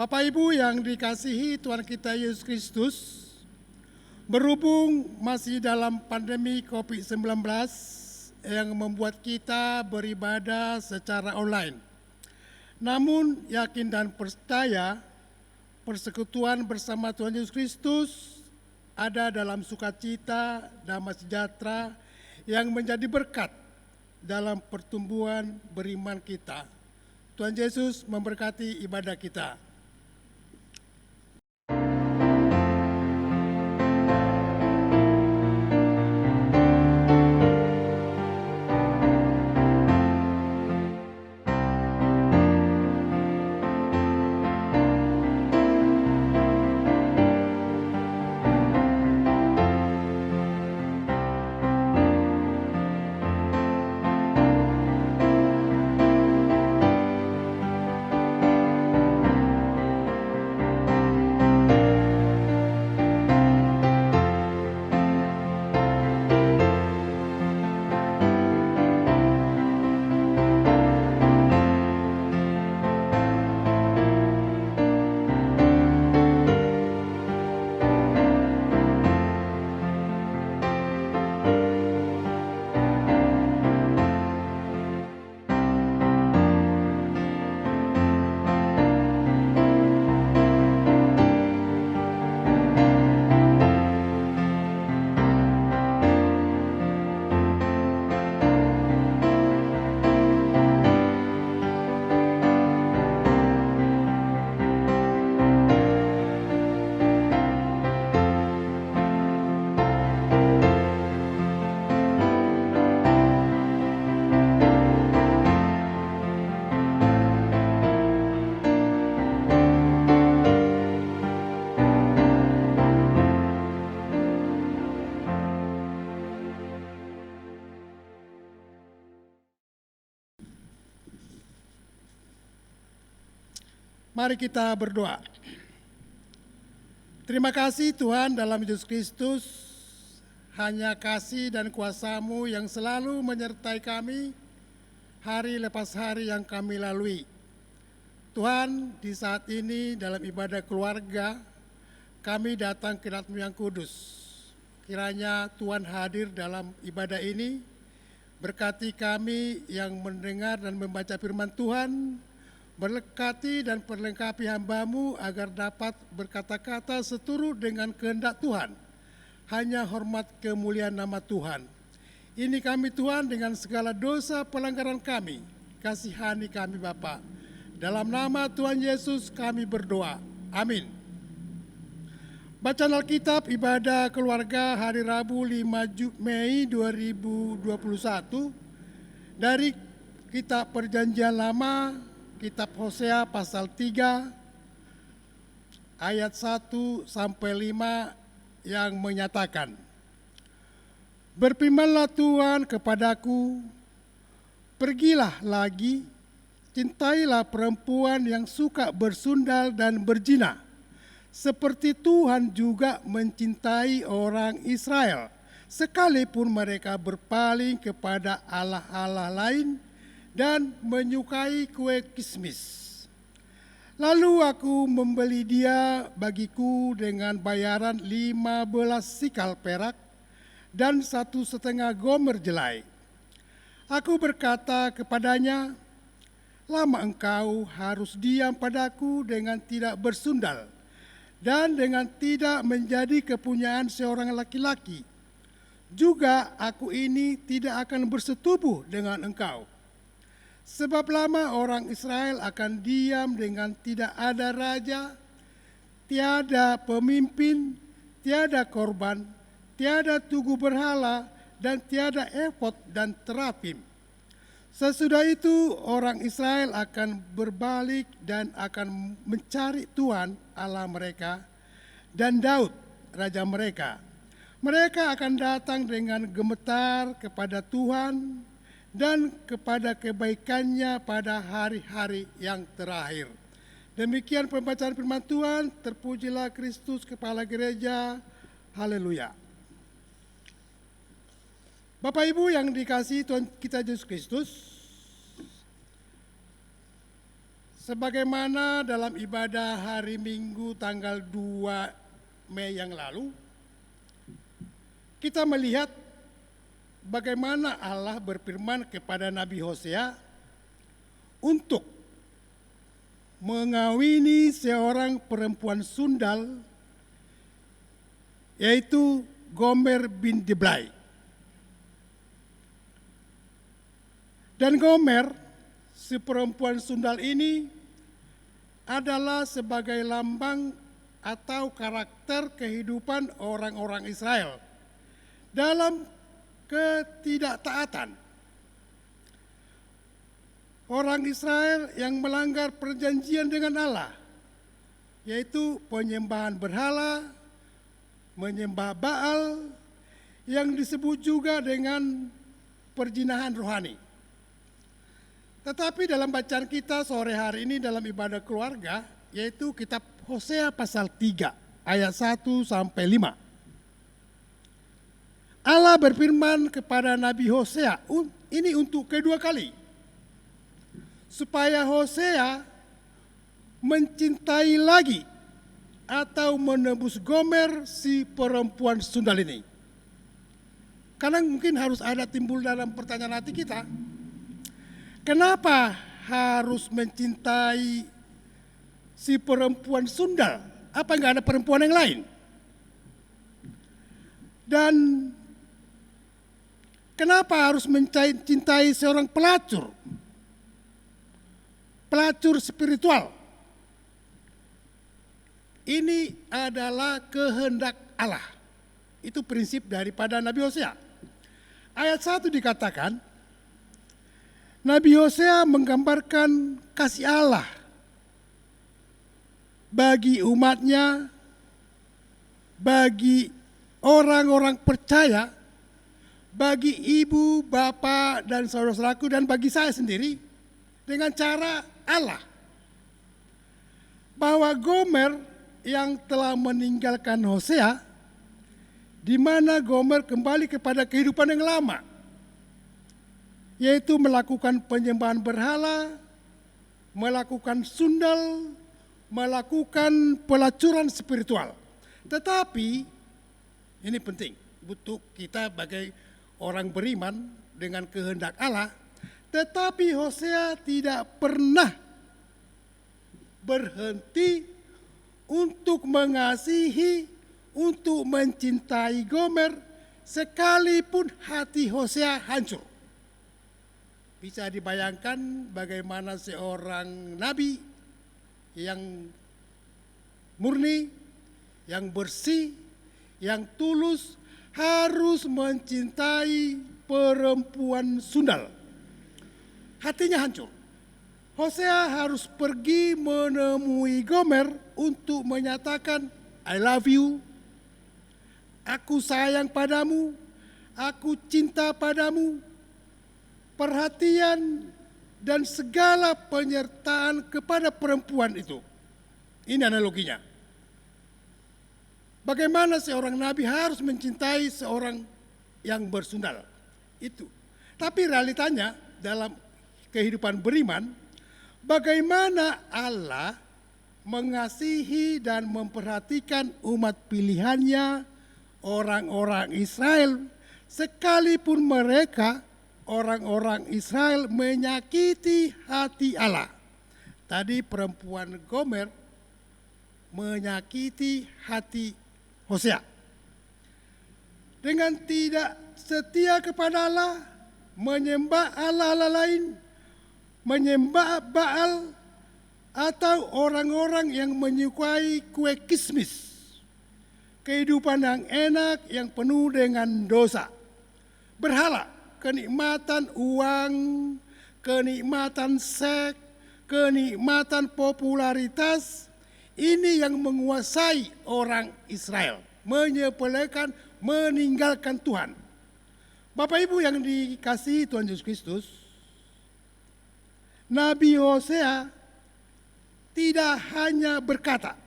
Bapak Ibu yang dikasihi Tuhan kita Yesus Kristus, berhubung masih dalam pandemi COVID-19 yang membuat kita beribadah secara online. Namun yakin dan percaya persekutuan bersama Tuhan Yesus Kristus ada dalam sukacita, damai sejahtera yang menjadi berkat dalam pertumbuhan beriman kita. Tuhan Yesus memberkati ibadah kita. Mari kita berdoa. Terima kasih Tuhan dalam Yesus Kristus, hanya kasih dan kuasa-Mu yang selalu menyertai kami hari lepas hari yang kami lalui. Tuhan, di saat ini dalam ibadah keluarga, kami datang ke hadirat-Mu yang kudus. Kiranya Tuhan hadir dalam ibadah ini, berkati kami yang mendengar dan membaca firman Tuhan, berkati dan perlengkapi hamba-Mu agar dapat berkata-kata seturut dengan kehendak Tuhan. Hanya hormat kemuliaan nama Tuhan. Ini kami Tuhan dengan segala dosa pelanggaran kami. Kasihani kami Bapa. Dalam nama Tuhan Yesus kami berdoa. Amin. Bacaan Alkitab ibadah keluarga hari Rabu 5 Mei 2021 dari Kitab Perjanjian Lama, Kitab Hosea pasal 3 ayat 1 sampai 5 yang menyatakan, "Berfirmanlah Tuhan kepadaku, pergilah lagi, cintailah perempuan yang suka bersundal dan berzina, seperti Tuhan juga mencintai orang Israel, sekalipun mereka berpaling kepada allah-allah lain dan menyukai kue kismis. Lalu aku membeli dia bagiku dengan bayaran 15 sikal perak dan 1,5 gomer jelai. Aku berkata kepadanya, lama engkau harus diam padaku dengan tidak bersundal dan dengan tidak menjadi kepunyaan seorang laki-laki. Juga aku ini tidak akan bersetubuh dengan engkau. Sebab lama orang Israel akan diam dengan tidak ada raja, tiada pemimpin, tiada korban, tiada tugu berhala, dan tiada efod dan terapim. Sesudah itu orang Israel akan berbalik dan akan mencari Tuhan Allah mereka dan Daud raja mereka. Mereka akan datang dengan gemetar kepada Tuhan dan kepada kebaikannya pada hari-hari yang terakhir." Demikian pembacaan firman Tuhan. Terpujilah Kristus Kepala Gereja. Haleluya. Bapak Ibu yang dikasihi Tuhan kita Yesus Kristus, Sebagaimana dalam ibadah hari Minggu tanggal 2 Mei yang lalu, kita melihat bagaimana Allah berfirman kepada Nabi Hosea untuk mengawini seorang perempuan sundal, yaitu Gomer bin Diblai. Dan Gomer, si perempuan sundal ini, adalah sebagai lambang atau karakter kehidupan orang-orang Israel dalam ketidaktaatan. Orang Israel yang melanggar perjanjian dengan Allah, yaitu penyembahan berhala, menyembah Baal, yang disebut juga dengan perzinahan rohani. Tetapi dalam bacaan kita sore hari ini dalam ibadah keluarga, yaitu kitab Hosea pasal 3 ayat 1 sampai 5. Allah berfirman kepada Nabi Hosea, ini untuk kedua kali, supaya Hosea mencintai lagi atau menebus Gomer si perempuan sundal ini. Karena mungkin harus ada timbul dalam pertanyaan hati kita, kenapa harus mencintai si perempuan sundal? Apa enggak ada perempuan yang lain? Dan kenapa harus mencintai seorang pelacur? Pelacur spiritual. Ini adalah kehendak Allah. Itu prinsip daripada Nabi Hosea. Ayat 1 dikatakan, Nabi Hosea menggambarkan kasih Allah bagi umatnya, bagi orang-orang percaya, bagi ibu, bapak, dan saudara-saudaraku, dan bagi saya sendiri, dengan cara Allah. Bahwa Gomer yang telah meninggalkan Hosea, di mana Gomer kembali kepada kehidupan yang lama, yaitu melakukan penyembahan berhala, melakukan sundal, melakukan pelacuran spiritual. Tetapi ini penting untuk kita sebagai orang beriman dengan kehendak Allah. Tetapi Hosea tidak pernah berhenti untuk mengasihi, untuk mencintai Gomer, sekalipun hati Hosea hancur. Bisa dibayangkan bagaimana seorang nabi yang murni, yang bersih, yang tulus harus mencintai perempuan sundal. Hatinya hancur. Hosea harus pergi menemui Gomer untuk menyatakan, I love you, aku sayang padamu, aku cinta padamu, perhatian dan segala penyertaan kepada perempuan itu. Ini analoginya. Bagaimana seorang nabi harus mencintai seorang yang bersundal. Itu. Tapi realitanya dalam kehidupan beriman, bagaimana Allah mengasihi dan memperhatikan umat pilihannya, orang-orang Israel, sekalipun mereka, orang-orang Israel, menyakiti hati Allah. Tadi perempuan Gomer menyakiti hati Hosea. Dengan tidak setia kepada Allah, menyembah Allah-Allah lain, menyembah Baal, atau orang-orang yang menyukai kue kismis, kehidupan yang enak yang penuh dengan dosa, berhala, kenikmatan uang, kenikmatan seks, kenikmatan popularitas, ini yang menguasai orang Israel, menyepelekan, meninggalkan Tuhan. Bapak Ibu yang dikasihi Tuhan Yesus Kristus, Nabi Hosea tidak hanya berkata,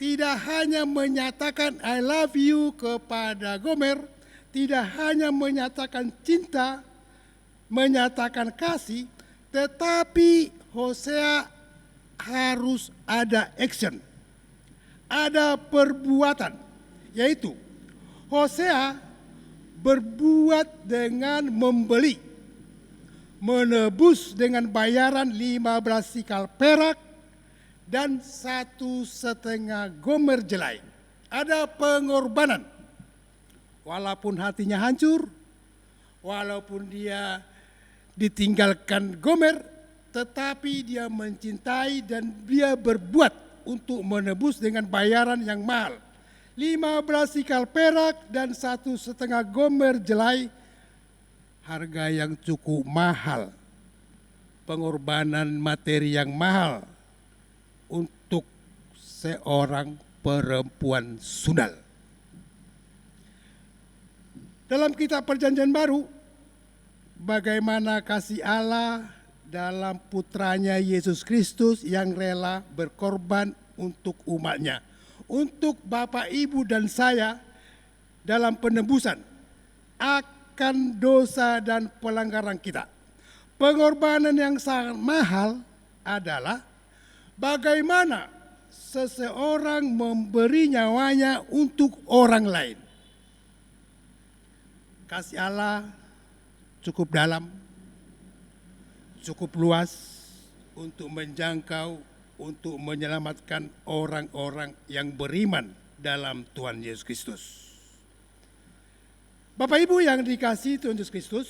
tidak hanya menyatakan I love you kepada Gomer, tidak hanya menyatakan cinta, menyatakan kasih, tetapi Hosea harus ada action, ada perbuatan, yaitu Hosea berbuat dengan membeli, menebus dengan bayaran 15 sikal perak dan 1,5 gomer jelai. Ada pengorbanan. Walaupun hatinya hancur, walaupun dia ditinggalkan gomer, tetapi dia mencintai dan dia berbuat untuk menebus dengan bayaran yang mahal. 15 sikal perak dan 1,5 gomer jelai, harga yang cukup mahal, pengorbanan materi yang mahal untuk seorang perempuan sundal. Dalam kitab Perjanjian Baru, bagaimana kasih Allah dalam putranya Yesus Kristus yang rela berkorban untuk umatnya, untuk Bapak, Ibu, dan saya dalam penebusan akan dosa dan pelanggaran kita. Pengorbanan yang sangat mahal adalah bagaimana seseorang memberi nyawanya untuk orang lain. Kasih Allah cukup dalam, cukup luas untuk menjangkau, untuk menyelamatkan orang-orang yang beriman dalam Tuhan Yesus Kristus. Bapak Ibu yang dikasihi Tuhan Yesus Kristus,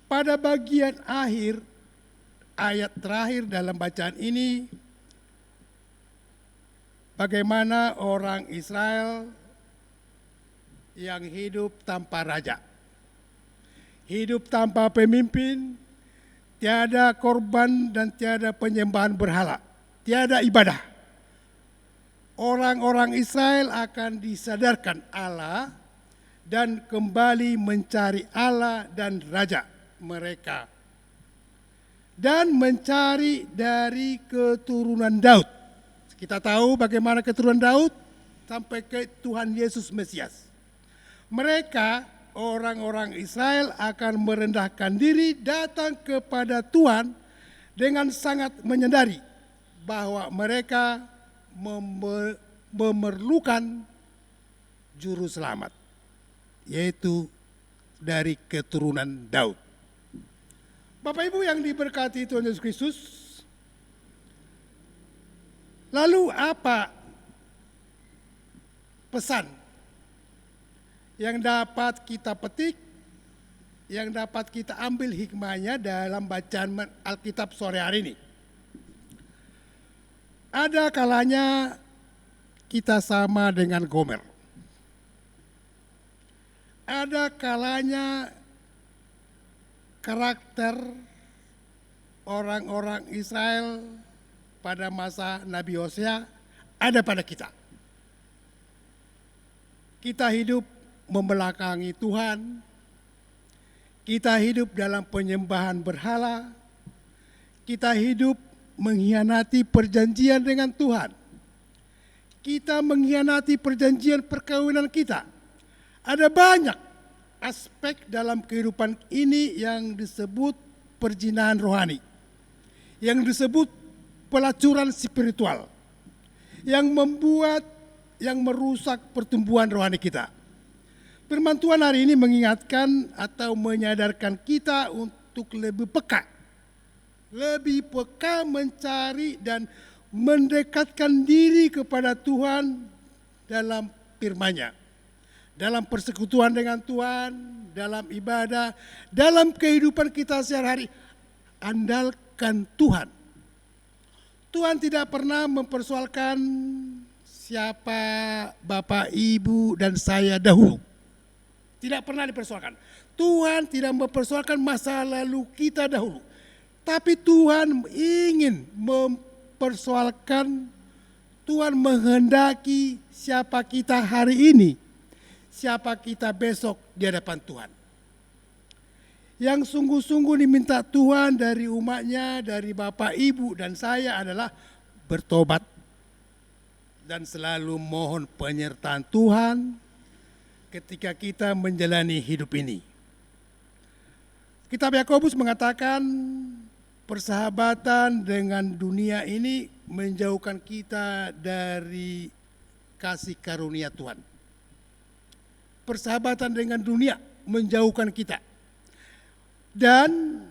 pada bagian akhir, ayat terakhir dalam bacaan ini, bagaimana orang Israel yang hidup tanpa raja, hidup tanpa pemimpin, tiada korban dan tiada penyembahan berhala, tiada ibadah. Orang-orang Israel akan disadarkan Allah dan kembali mencari Allah dan Raja mereka. Dan mencari dari keturunan Daud. Kita tahu bagaimana keturunan Daud sampai ke Tuhan Yesus Mesias. Mereka, orang-orang Israel akan merendahkan diri datang kepada Tuhan dengan sangat menyadari bahwa mereka memerlukan juru selamat, yaitu dari keturunan Daud. Bapak Ibu yang diberkati Tuhan Yesus Kristus, lalu apa pesan yang dapat kita petik, yang dapat kita ambil hikmahnya dalam bacaan Alkitab sore hari ini? Ada kalanya kita sama dengan Gomer. Ada kalanya karakter orang-orang Israel pada masa Nabi Hosea ada pada kita. Kita hidup membelakangi Tuhan, kita hidup dalam penyembahan berhala, kita hidup mengkhianati perjanjian dengan Tuhan, kita mengkhianati perjanjian perkawinan kita. Ada banyak aspek dalam kehidupan ini yang disebut perzinahan rohani, yang disebut pelacuran spiritual, yang merusak pertumbuhan rohani kita. Firman Tuhan hari ini mengingatkan atau menyadarkan kita untuk lebih peka mencari dan mendekatkan diri kepada Tuhan dalam firman-Nya, dalam persekutuan dengan Tuhan, dalam ibadah, dalam kehidupan kita sehari-hari. Andalkan Tuhan. Tuhan tidak pernah mempersoalkan siapa Bapak, Ibu, dan saya dahulu. Tidak pernah dipersoalkan. Tuhan tidak mempersoalkan masa lalu kita dahulu. Tapi Tuhan ingin mempersoalkan, Tuhan menghendaki siapa kita hari ini, siapa kita besok di hadapan Tuhan. Yang sungguh-sungguh diminta Tuhan dari umatnya, dari Bapak, Ibu, dan saya adalah bertobat dan selalu mohon penyertaan Tuhan ketika kita menjalani hidup ini. Kitab Yakobus mengatakan Persahabatan dengan dunia ini menjauhkan kita dari kasih karunia Tuhan. Persahabatan dengan dunia menjauhkan kita. Dan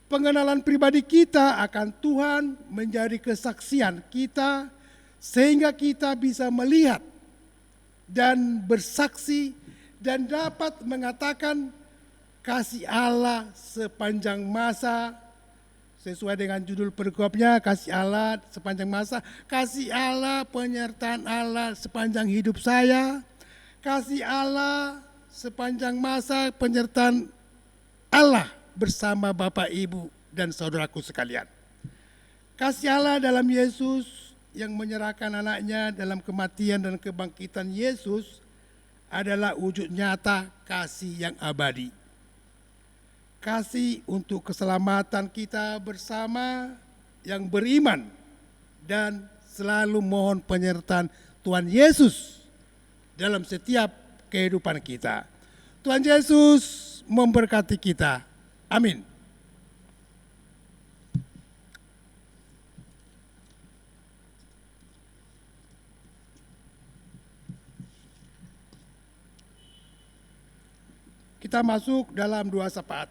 pengenalan pribadi kita akan Tuhan menjadi kesaksian kita sehingga kita bisa melihat dan bersaksi dan dapat mengatakan kasih Allah sepanjang masa, sesuai dengan judul pergubnya, kasih Allah sepanjang masa, kasih Allah penyertaan Allah sepanjang hidup saya, kasih Allah sepanjang masa penyertaan Allah bersama Bapak, Ibu, dan saudaraku sekalian. Kasih Allah dalam Yesus yang menyerahkan anaknya dalam kematian dan kebangkitan Yesus adalah wujud nyata kasih yang abadi. Kasih untuk keselamatan kita bersama yang beriman dan selalu mohon penyertaan Tuhan Yesus dalam setiap kehidupan kita. Tuhan Yesus memberkati kita. Amin. Kita masuk dalam dua syafaat.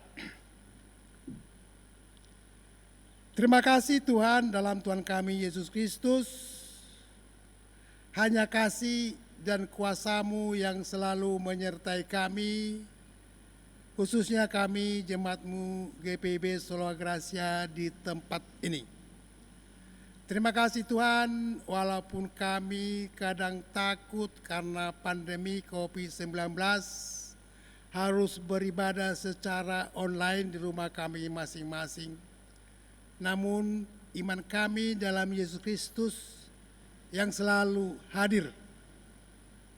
Terima kasih Tuhan dalam Tuhan kami Yesus Kristus. Hanya kasih dan kuasa-Mu yang selalu menyertai kami, khususnya kami jemaat-Mu GPIB Solo Gracia di tempat ini. Terima kasih Tuhan, walaupun kami kadang takut karena pandemi COVID-19, harus beribadah secara online di rumah kami masing-masing. Namun iman kami dalam Yesus Kristus yang selalu hadir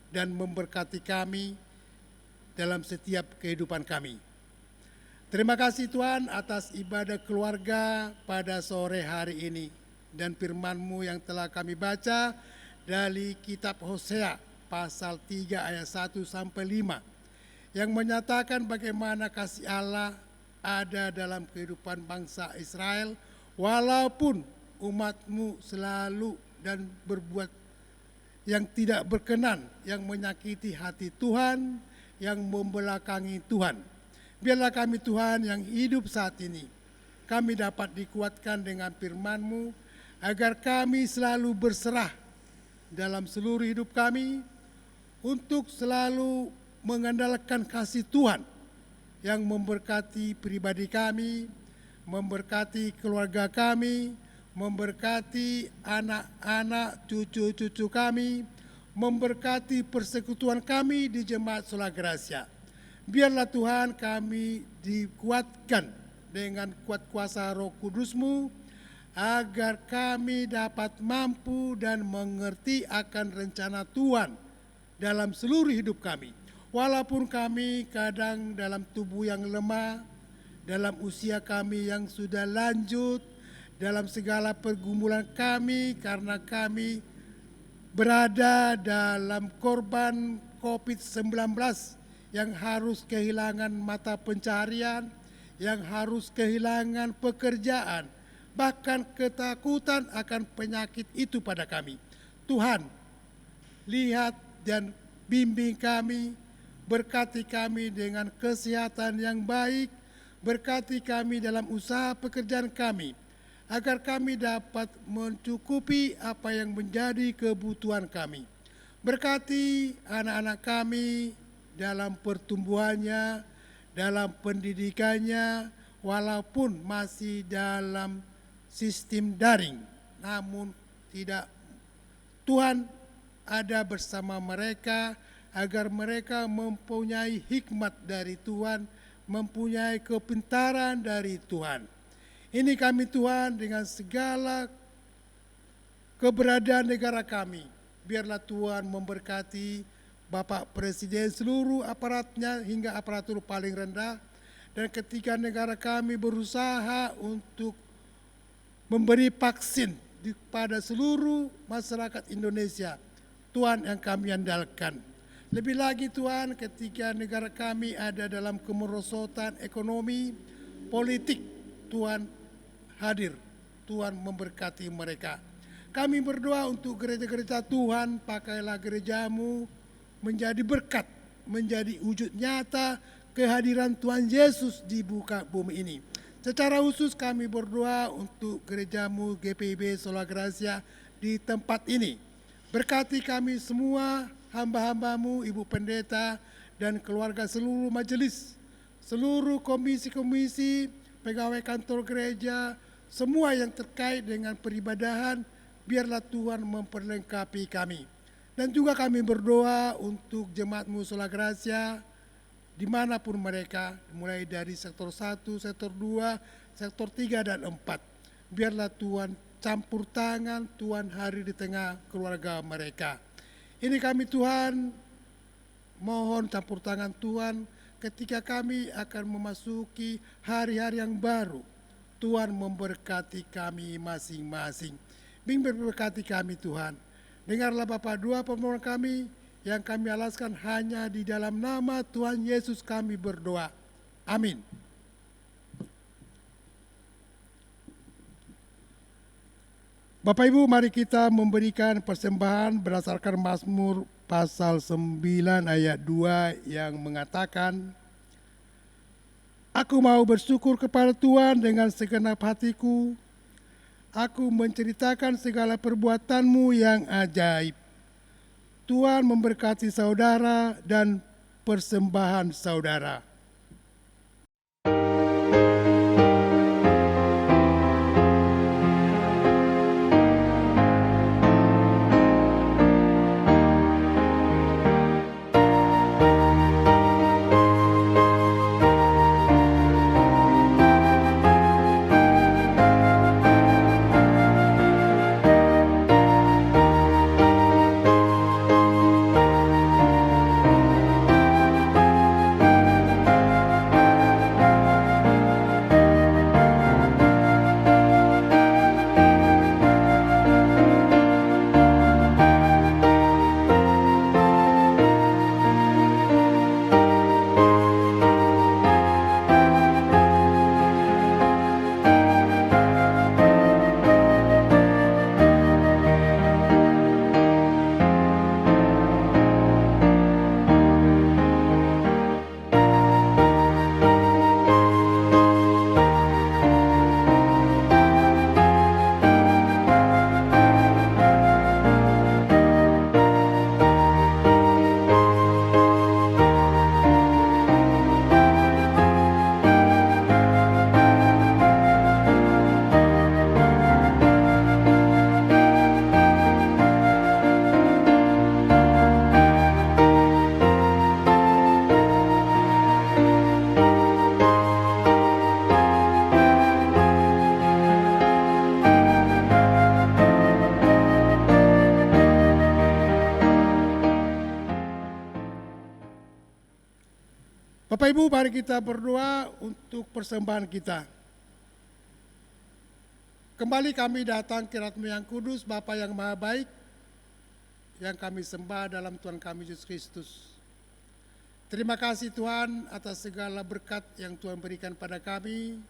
dan memberkati kami dalam setiap kehidupan kami. Terima kasih Tuhan atas ibadah keluarga pada sore hari ini dan firman-Mu yang telah kami baca dari kitab Hosea pasal 3 ayat 1 sampai 5. Yang menyatakan bagaimana kasih Allah ada dalam kehidupan bangsa Israel, walaupun umat-Mu selalu dan berbuat yang tidak berkenan, yang menyakiti hati Tuhan, yang membelakangi Tuhan. Biarlah kami Tuhan yang hidup saat ini, kami dapat dikuatkan dengan firman-Mu, agar kami selalu berserah dalam seluruh hidup kami, untuk selalu mengandalkan kasih Tuhan yang memberkati pribadi kami, memberkati keluarga kami, memberkati anak-anak cucu-cucu kami, memberkati persekutuan kami di Jemaat Sola Gracia. Biarlah Tuhan kami dikuatkan dengan kuat kuasa Roh Kudus-Mu, agar kami dapat mampu dan mengerti akan rencana Tuhan dalam seluruh hidup kami. Walaupun kami kadang dalam tubuh yang lemah, dalam usia kami yang sudah lanjut, dalam segala pergumulan kami karena kami berada dalam korban COVID-19 yang harus kehilangan mata pencarian, yang harus kehilangan pekerjaan, bahkan ketakutan akan penyakit itu pada kami. Tuhan, lihat dan bimbing kami, berkati kami dengan kesehatan yang baik, berkati kami dalam usaha pekerjaan kami, agar kami dapat mencukupi apa yang menjadi kebutuhan kami. Berkati anak-anak kami dalam pertumbuhannya, dalam pendidikannya, walaupun masih dalam sistem daring, namun tidak, Tuhan ada bersama mereka, agar mereka mempunyai hikmat dari Tuhan, mempunyai kepintaran dari Tuhan. Ini kami Tuhan dengan segala keberadaan negara kami. Biarlah Tuhan memberkati Bapak Presiden, seluruh aparatnya hingga aparatur paling rendah. Dan ketika negara kami berusaha untuk memberi vaksin kepada seluruh masyarakat Indonesia, Tuhan yang kami andalkan. Lebih lagi Tuhan, ketika negara kami ada dalam kemerosotan ekonomi, politik, Tuhan hadir. Tuhan memberkati mereka. Kami berdoa untuk gereja-gereja Tuhan, pakailah gerejamu menjadi berkat, menjadi wujud nyata kehadiran Tuhan Yesus di muka bumi ini. Secara khusus kami berdoa untuk gerejamu GPIB Sola Gracia di tempat ini. Berkati kami semua, hamba-hambamu, Ibu Pendeta, dan keluarga seluruh majelis, seluruh komisi-komisi, pegawai kantor gereja, semua yang terkait dengan peribadahan, biarlah Tuhan memperlengkapi kami. Dan juga kami berdoa untuk jemaatmu Sola Gracia, dimanapun mereka, mulai dari sektor 1, sektor 2, sektor 3, dan 4. Biarlah Tuhan campur tangan, Tuhan hadir di tengah keluarga mereka. Ini kami Tuhan, mohon campur tangan Tuhan ketika kami akan memasuki hari-hari yang baru. Tuhan memberkati kami masing-masing. Bimbing berkati kami Tuhan. Dengarlah Bapa doa permohonan kami yang kami alaskan hanya di dalam nama Tuhan Yesus kami berdoa. Amin. Bapak Ibu, mari kita memberikan persembahan berdasarkan Mazmur pasal 9 ayat 2 yang mengatakan, Aku mau bersyukur kepada Tuhan dengan segenap hatiku. Aku menceritakan segala perbuatanmu yang ajaib. Tuhan memberkati saudara dan persembahan saudara. Bapak Ibu, mari kita berdoa untuk persembahan kita. Kembali kami datang ke hadirat-Mu yang kudus, Bapa yang maha baik, yang kami sembah dalam Tuhan kami Yesus Kristus. Terima kasih Tuhan atas segala berkat yang Tuhan berikan pada kami.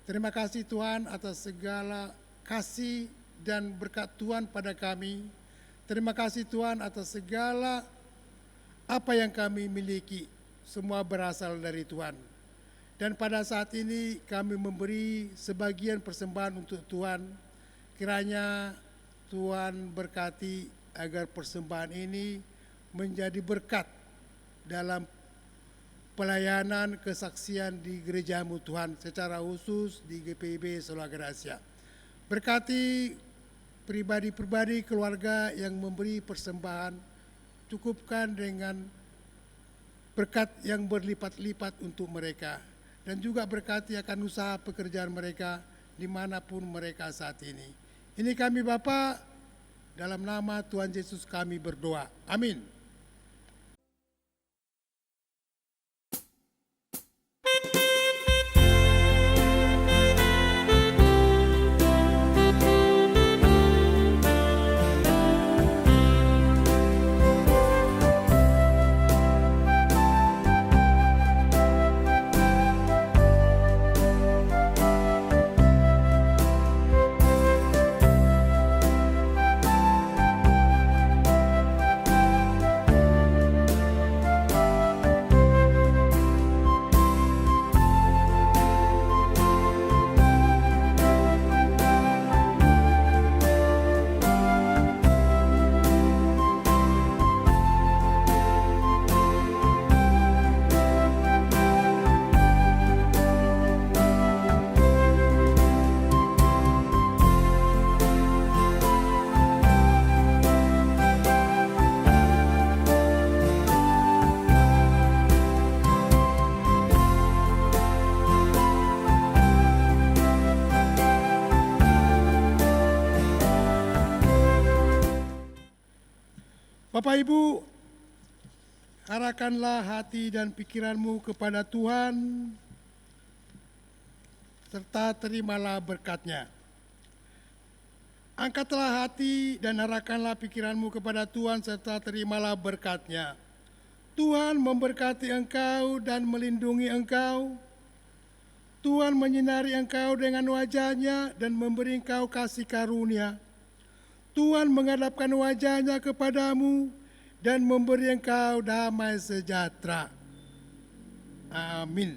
Terima kasih Tuhan atas segala kasih dan berkat Tuhan pada kami. Terima kasih Tuhan atas segala apa yang kami miliki. Semua berasal dari Tuhan. Dan pada saat ini kami memberi sebagian persembahan untuk Tuhan. Kiranya Tuhan berkati agar persembahan ini menjadi berkat dalam pelayanan kesaksian di gereja-Mu Tuhan, secara khusus di GPIB Sola Gracia. Berkati pribadi-pribadi keluarga yang memberi persembahan, cukupkan dengan berkat yang berlipat-lipat untuk mereka, dan juga berkati akan usaha pekerjaan mereka dimanapun mereka saat ini. Ini kami Bapa, dalam nama Tuhan Yesus kami berdoa. Amin. Bapak Ibu, arahkanlah hati dan pikiranmu kepada Tuhan, serta terimalah berkat-Nya. Angkatlah hati dan arahkanlah pikiranmu kepada Tuhan, serta terimalah berkat-Nya. Tuhan memberkati engkau dan melindungi engkau. Tuhan menyinari engkau dengan wajah-Nya dan memberi engkau kasih karunia. Tuhan menghadapkan wajah-Nya kepadamu dan memberi engkau damai sejahtera. Amin.